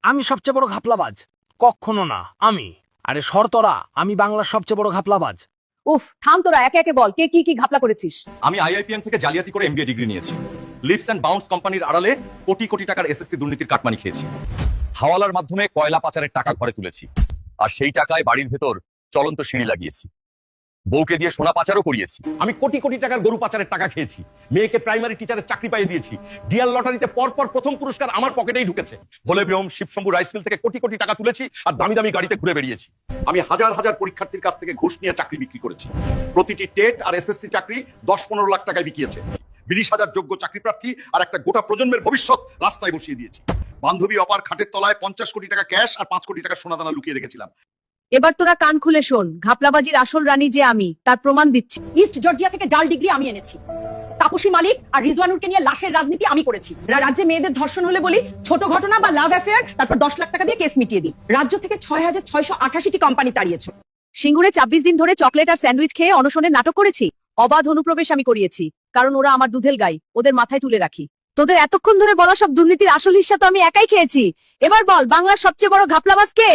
আমি সবচেয়ে বড় ঘাপলাবাজ? কখনো না। আরে শর্তরা, আমি বাংলার সবচেয়ে বড় ঘাপলাবাজ। উফ, থাম তোরা, একে একে বল কে কি কি ঘাপলা করেছিস। আমি আইআইপিএম থেকে জালিয়াতি করে এমবিএ ডিগ্রি নিয়েছি। লিপস এন্ড বাউন্স কোম্পানির আড়ালে কোটি কোটি টাকার এসএসসি দুর্নীতির কাটমানি খেয়েছি। হাওয়ালার মাধ্যমে কয়লা পাচারের টাকা ঘরে তুলেছি, আর সেই টাকায় বাড়ির ভেতর চলন্ত সিঁড়ি লাগিয়েছি। বউকে দিয়ে সোনা পাচারও করিয়েছি। আমি কোটি কোটি টাকার গরু পাচারের টাকা খেয়েছি। মেয়েকে প্রাইমারি টিচারের চাকরি পাইয়ে দিয়েছি। ডিয়ার লটারিতে পরপর প্রথম পুরস্কার আমার পকেটেই ঢুকেছে। ভোলে বিয়ম শিবশম্ভু রাইস মিল থেকে কোটি কোটি টাকা তুলেছি আর দামি দামি গাড়িতে ঘুরে বেরিয়েছি। আমি হাজার হাজার পরীক্ষার্থীর কাছ থেকে ঘুষ নিয়ে চাকরি বিক্রি করেছি। প্রতিটি টেট আর এসএসসি চাকরি 10-15 লাখ টাকায় বিকিয়েছে। 20,000 যোগ্য চাকরি প্রার্থী আর একটা গোটা প্রজন্মের ভবিষ্যৎ রাস্তায় বসিয়ে দিয়েছি। বান্ধবী অপার খাটের তলায় 50 কোটি টাকা ক্যাশ আর 5 কোটি টাকা সোনাদানা লুকিয়ে রেখেছিলাম। এবার তোরা কান খুলে শোন, ঘাপলাবাজির আসল রানী যে আমি, তার প্রমাণ দিচ্ছি। ইস্ট জর্জিয়া থেকে জাল ডিগ্রি আমি এনেছি। তাপসী মালিক আর রিজওয়ানুরকে নিয়ে লাশের রাজনীতি আমি করেছি। রাজ্যে মেয়েদের ধর্ষণ হলে বলি ছোট ঘটনা বা লাভ অ্যাফেয়ার, তারপর 10 লাখ টাকা দিয়ে কেস মিটিয়ে দিই। রাজ্য থেকে 6,688টি কোম্পানি তাড়িয়েছে। সিঙ্গুরে 24 দিন ধরে চকলেট আর স্যান্ডউইচ খেয়ে অনশনের নাটক করেছি। অবাধ অনুপ্রবেশ আমি করিয়েছি, কারণ ওরা আমার দুধের গাই, ওদের মাথায় তুলে রাখি। তোদের এতক্ষণ ধরে বলা সব দুর্নীতির আসল হিস্সা তো আমি একাই খেয়েছি। এবার বল, বাংলার সবচেয়ে বড় ঘাপলাবাজ কে?